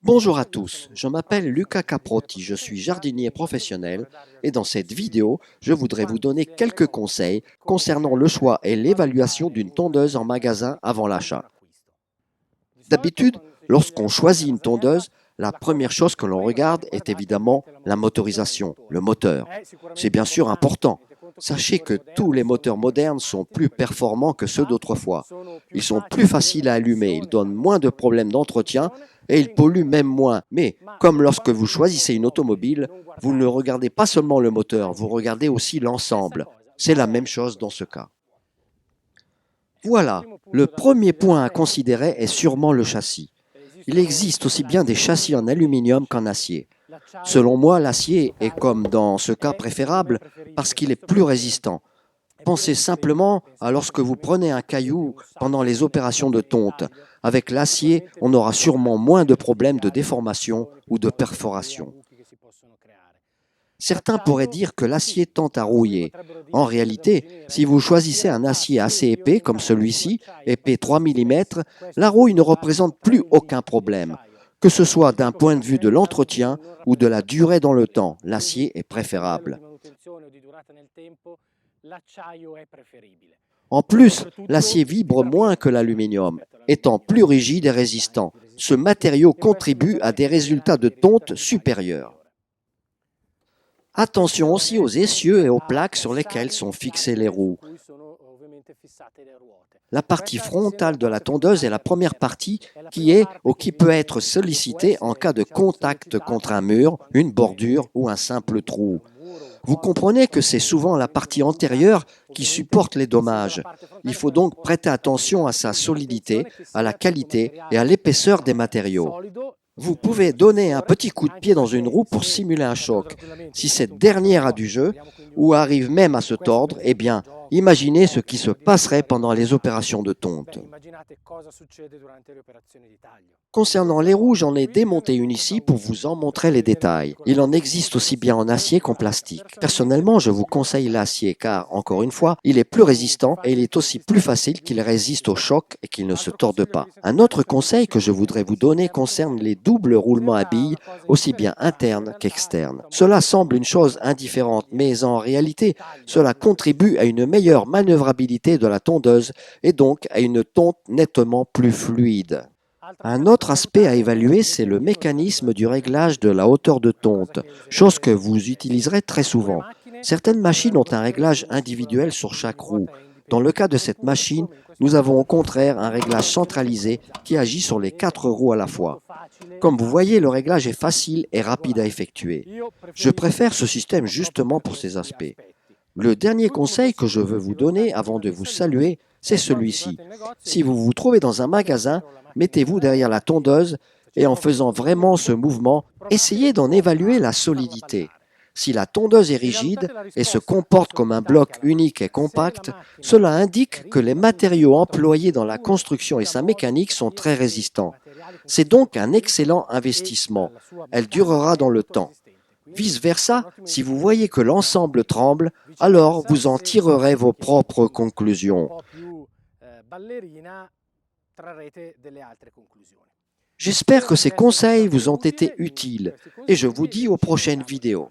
Bonjour à tous, je m'appelle Luca Caprotti, je suis jardinier professionnel et dans cette vidéo, je voudrais vous donner quelques conseils concernant le choix et l'évaluation d'une tondeuse en magasin avant l'achat. D'habitude, lorsqu'on choisit une tondeuse, la première chose que l'on regarde est évidemment la motorisation, le moteur. C'est bien sûr important. Sachez que tous les moteurs modernes sont plus performants que ceux d'autrefois. Ils sont plus faciles à allumer, ils donnent moins de problèmes d'entretien et ils polluent même moins. Mais comme lorsque vous choisissez une automobile, vous ne regardez pas seulement le moteur, vous regardez aussi l'ensemble. C'est la même chose dans ce cas. Voilà, le premier point à considérer est sûrement le châssis. Il existe aussi bien des châssis en aluminium qu'en acier. Selon moi, l'acier est comme dans ce cas préférable parce qu'il est plus résistant. Pensez simplement à lorsque vous prenez un caillou pendant les opérations de tonte. Avec l'acier, on aura sûrement moins de problèmes de déformation ou de perforation. Certains pourraient dire que l'acier tend à rouiller. En réalité, si vous choisissez un acier assez épais comme celui-ci, épais 3 mm, la rouille ne représente plus aucun problème. Que ce soit d'un point de vue de l'entretien ou de la durée dans le temps, l'acier est préférable. En plus, l'acier vibre moins que l'aluminium, étant plus rigide et résistant. Ce matériau contribue à des résultats de tonte supérieurs. Attention aussi aux essieux et aux plaques sur lesquelles sont fixées les roues. La partie frontale de la tondeuse est la première partie qui est ou qui peut être sollicitée en cas de contact contre un mur, une bordure ou un simple trou. Vous comprenez que c'est souvent la partie antérieure qui supporte les dommages. Il faut donc prêter attention à sa solidité, à la qualité et à l'épaisseur des matériaux. Vous pouvez donner un petit coup de pied dans une roue pour simuler un choc. Si cette dernière a du jeu, ou arrive même à se tordre, eh bien, imaginez ce qui se passerait pendant les opérations de tonte. Concernant les roues, j'en ai démonté une ici pour vous en montrer les détails. Il en existe aussi bien en acier qu'en plastique. Personnellement, je vous conseille l'acier car, encore une fois, il est plus résistant et il est aussi plus facile qu'il résiste au choc et qu'il ne se torde pas. Un autre conseil que je voudrais vous donner concerne les doubles roulements à billes, aussi bien internes qu'externes. Cela semble une chose indifférente, mais en réalité, cela contribue à une meilleure manœuvrabilité de la tondeuse et donc à une tonte nettement plus fluide. Un autre aspect à évaluer, c'est le mécanisme du réglage de la hauteur de tonte, chose que vous utiliserez très souvent. Certaines machines ont un réglage individuel sur chaque roue. Dans le cas de cette machine, nous avons au contraire un réglage centralisé qui agit sur les 4 roues à la fois. Comme vous voyez, le réglage est facile et rapide à effectuer. Je préfère ce système justement pour ces aspects. Le dernier conseil que je veux vous donner avant de vous saluer, c'est celui-ci. Si vous vous trouvez dans un magasin, mettez-vous derrière la tondeuse et en faisant vraiment ce mouvement, essayez d'en évaluer la solidité. Si la tondeuse est rigide et se comporte comme un bloc unique et compact, cela indique que les matériaux employés dans la construction et sa mécanique sont très résistants. C'est donc un excellent investissement. Elle durera dans le temps. Vice-versa, si vous voyez que l'ensemble tremble, alors vous en tirerez vos propres conclusions. J'espère que ces conseils vous ont été utiles et je vous dis aux prochaines vidéos.